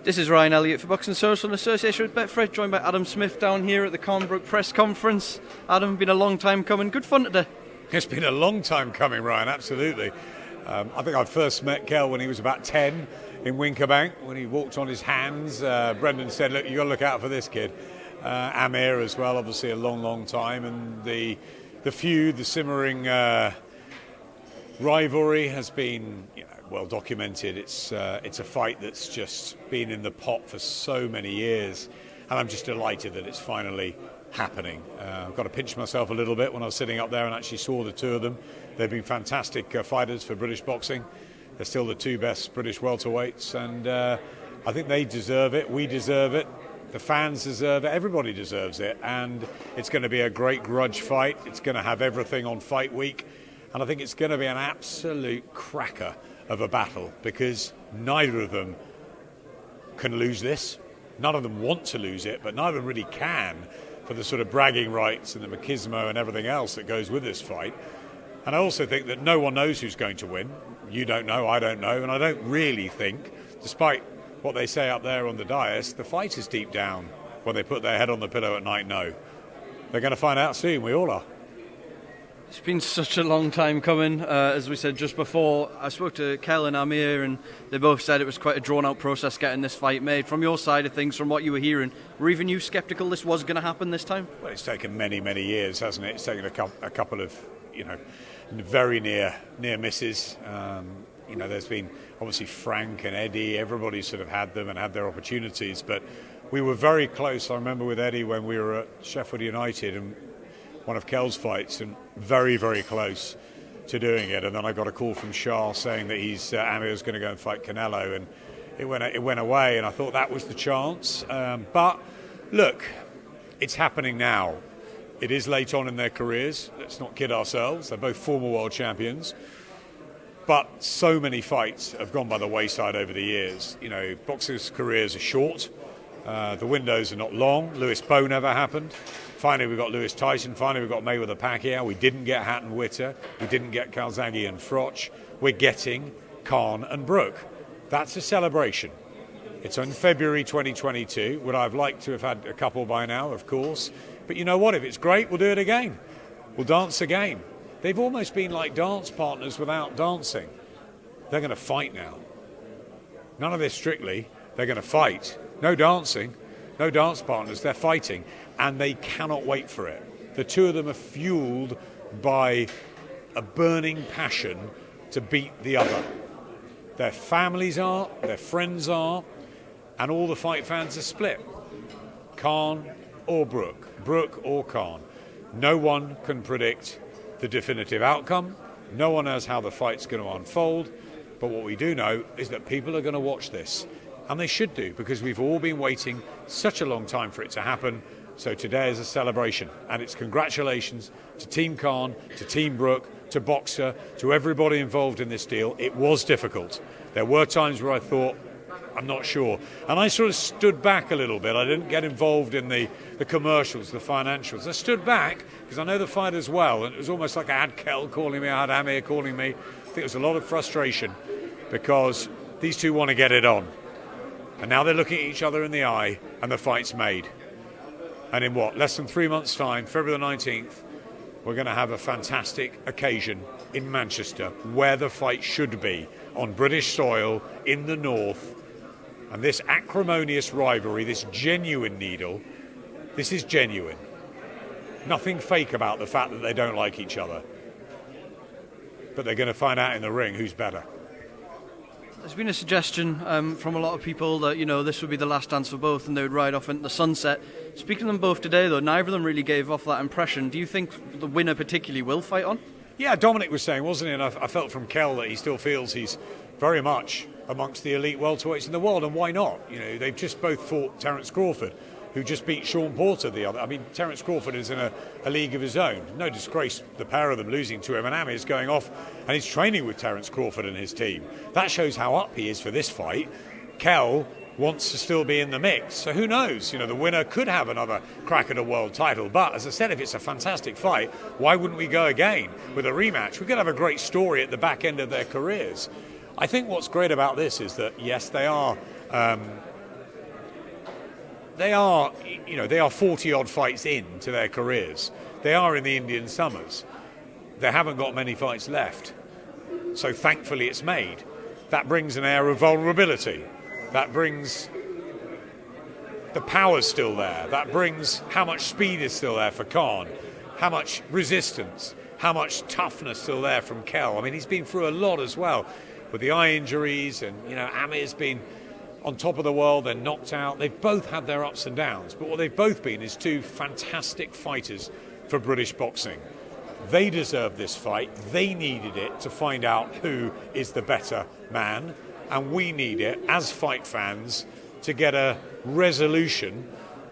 This is Ryan Elliott for Boxing Social in association with Betfred, joined by Adam Smith down here at the Khan-Brook press conference. Adam, been a long time coming. Good fun today. It's been a long time coming, Ryan, absolutely. I think I first met Kel when he was about 10 in Eubank, when he walked on his hands. Brendan said, look, you've got to look out for this kid. Amir as well, obviously a long time. And the feud, the simmering rivalry has been well documented. It's a fight that's just been in the pot for so many years. And I'm just delighted that it's finally happening. I've got to pinch myself a little bit when I was sitting up there and actually saw the two of them. They've been fantastic fighters for British boxing. They're still the two best British welterweights, and I think they deserve it. We deserve it. The fans deserve it. Everybody deserves it. And it's going to be a great grudge fight. It's going to have everything on fight week. And I think it's going to be an absolute cracker of a battle, because neither of them can lose this. None of them want to lose it, but neither of them really can, for the sort of bragging rights and the machismo and everything else that goes with this fight. And I also think that no one knows who's going to win. You don't know, I don't know, and I don't really think, despite what they say up there on the dais, the fighters deep down, when they put their head on the pillow at night, know. They're going to find out soon, we all are. It's been such a long time coming. As we said just before, I spoke to Kel and Amir, and they both said it was quite a drawn-out process getting this fight made. From your side of things, from what you were hearing, were even you sceptical this was going to happen this time? Well, it's taken many years, hasn't it? It's taken a couple of, very near misses. There's been obviously Frank and Eddie. Everybody sort of had them and had their opportunities, but we were very close. I remember with Eddie when we were at Sheffield United and one of Kel's fights, and very close to doing it. And then I got a call from Shah saying that Amir's going to go and fight Canelo, and it went away. And I thought that was the chance. But look, it's happening now. It is late on in their careers. Let's not kid ourselves. They're both former world champions. But so many fights have gone by the wayside over the years. Boxers' careers are short. The windows are not long. Lewis Bowe never happened. Finally, we got Lewis Tyson. Finally, we got Mayweather-Pacquiao. We didn't get Hatton-Witter. We didn't get Calzaghe and Froch. We're getting Khan and Brook. That's a celebration. It's in February 2022. Would I have liked to have had a couple by now? Of course. But you know what? If it's great, we'll do it again. We'll dance again. They've almost been like dance partners without dancing. They're going to fight now. None of this strictly. They're going to fight. No dancing. No dance partners. They're fighting. And they cannot wait for it. The two of them are fueled by a burning passion to beat the other. Their families are, their friends are, and all the fight fans are split. Khan or Brook, Brook or Khan. No one can predict the definitive outcome. No one knows how the fight's going to unfold. But what we do know is that people are going to watch this. And they should do, because we've all been waiting such a long time for it to happen. So today is a celebration, and it's congratulations to Team Khan, to Team Brook, to Boxer, to everybody involved in this deal. It was difficult. There were times where I thought, I'm not sure. And I sort of stood back a little bit. I didn't get involved in the commercials, the financials. I stood back because I know the fighters well, and it was almost like I had Kel calling me, I had Amir calling me. I think there was a lot of frustration because these two want to get it on. And now they're looking at each other in the eye, and the fight's made. And in less than 3 months' time, February the 19th, we're going to have a fantastic occasion in Manchester, where the fight should be, on British soil, in the north. And this acrimonious rivalry, this genuine needle, this is genuine. Nothing fake about the fact that they don't like each other. But they're going to find out in the ring who's better. There's been a suggestion from a lot of people that, this would be the last dance for both and they would ride off into the sunset. Speaking to them both today, though, neither of them really gave off that impression. Do you think the winner particularly will fight on? Yeah, Dominic was saying, wasn't he? And I felt from Kel that he still feels he's very much amongst the elite welterweights in the world, and why not? They've just both fought Terence Crawford, who just beat Sean Porter the other. I mean, Terence Crawford is in a league of his own. No disgrace, the pair of them losing to him, and Amir's going off and he's training with Terence Crawford and his team. That shows how up he is for this fight. Kel wants to still be in the mix, so who knows? The winner could have another crack at a world title, but as I said, if it's a fantastic fight, why wouldn't we go again with a rematch? We could have a great story at the back end of their careers. I think what's great about this is that, yes, they are they are 40 odd fights into their careers. They are in the Indian summers. They haven't got many fights left. So thankfully it's made. That brings an air of vulnerability. That brings the power's still there. That brings how much speed is still there for Khan, how much resistance, how much toughness still there from Kell. I mean, he's been through a lot as well with the eye injuries, and Amir's been on top of the world, they're knocked out. They've both had their ups and downs, but what they've both been is two fantastic fighters for British boxing. They deserve this fight. They needed it to find out who is the better man, and we need it as fight fans to get a resolution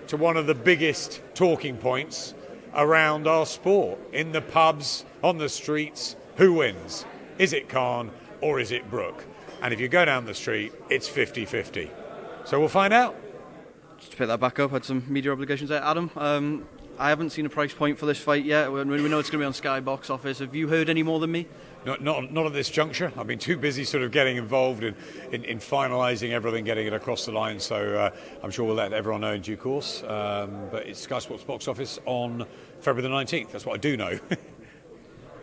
to one of the biggest talking points around our sport. In the pubs, on the streets, who wins? Is it Khan or is it Brook? And if you go down the street, it's 50-50. So we'll find out. Just to pick that back up, I had some media obligations there. Adam, I haven't seen a price point for this fight yet. We know it's going to be on Sky Box Office. Have you heard any more than me? Not at this juncture. I've been too busy sort of getting involved in finalising everything, getting it across the line. So I'm sure we'll let everyone know in due course. But it's Sky Sports Box Office on February the 19th. That's what I do know.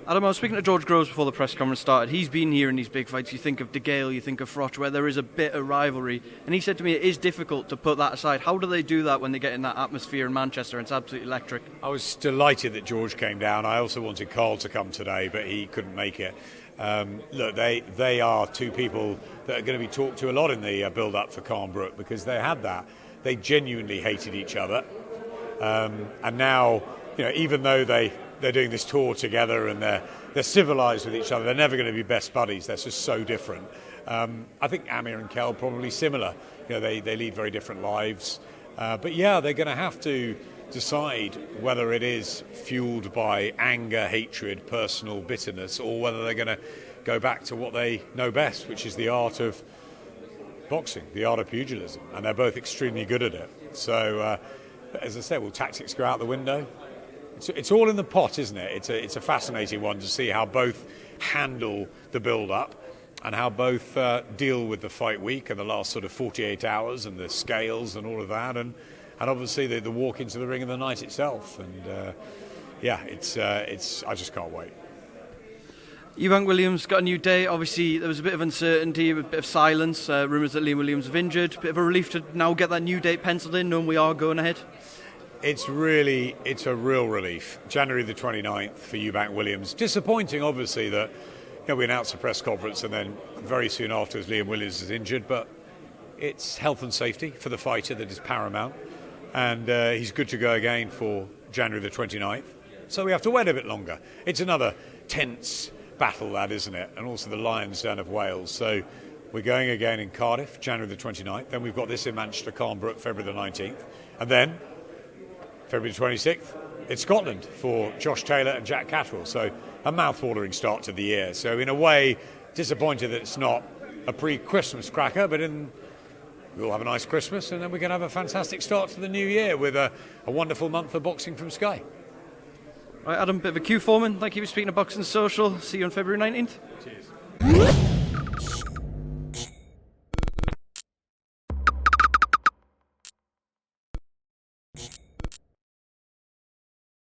Adam, I was speaking to George Groves before the press conference started. He's been here in these big fights. You think of De Gale, you think of Froch, where there is a bit of rivalry. And he said to me it is difficult to put that aside. How do they do that when they get in that atmosphere in Manchester? It's absolutely electric. I was delighted that George came down. I also wanted Carl to come today, but he couldn't make it. Look, they are two people that are going to be talked to a lot in the build-up for Khan-Brook, because they had that. They genuinely hated each other. And now, even though they're doing this tour together and they're civilised with each other, they're never going to be best buddies. They're just so different. I think Amir and Kell probably similar. They lead very different lives. But yeah, they're going to have to decide whether it is fueled by anger, hatred, personal bitterness, or whether they're going to go back to what they know best, which is the art of boxing, the art of pugilism. And they're both extremely good at it. So, as I said, will tactics go out the window? It's all in the pot, isn't it? It's a fascinating one to see how both handle the build-up and how both deal with the fight week and the last sort of 48 hours and the scales and all of that, and obviously the walk into the ring of the night itself. And it's I just can't wait. Eubank-Williams got a new date. Obviously, there was a bit of uncertainty, a bit of silence, rumours that Liam Williams was injured. Bit of a relief to now get that new date penciled in, knowing we are going ahead. It's a real relief. January the 29th for Eubank-Williams. Disappointing, obviously, that we announced a press conference and then very soon afterwards Liam Williams is injured, but it's health and safety for the fighter that is paramount, and he's good to go again for January the 29th. So we have to wait a bit longer. It's another tense battle, that, isn't it? And also the Lions Den of Wales. So we're going again in Cardiff, January the 29th. Then we've got this in Manchester, Khan-Brook, February the 19th. And then February 26th, it's Scotland for Josh Taylor and Jack Catterall. So a mouth-watering start to the year. So in a way, disappointed that it's not a pre-Christmas cracker, but we'll have a nice Christmas, and then we're going to have a fantastic start to the new year with a wonderful month of boxing from Sky. Right, Adam, bit of a cue foreman. Thank you for speaking to Boxing Social. See you on February 19th. Cheers.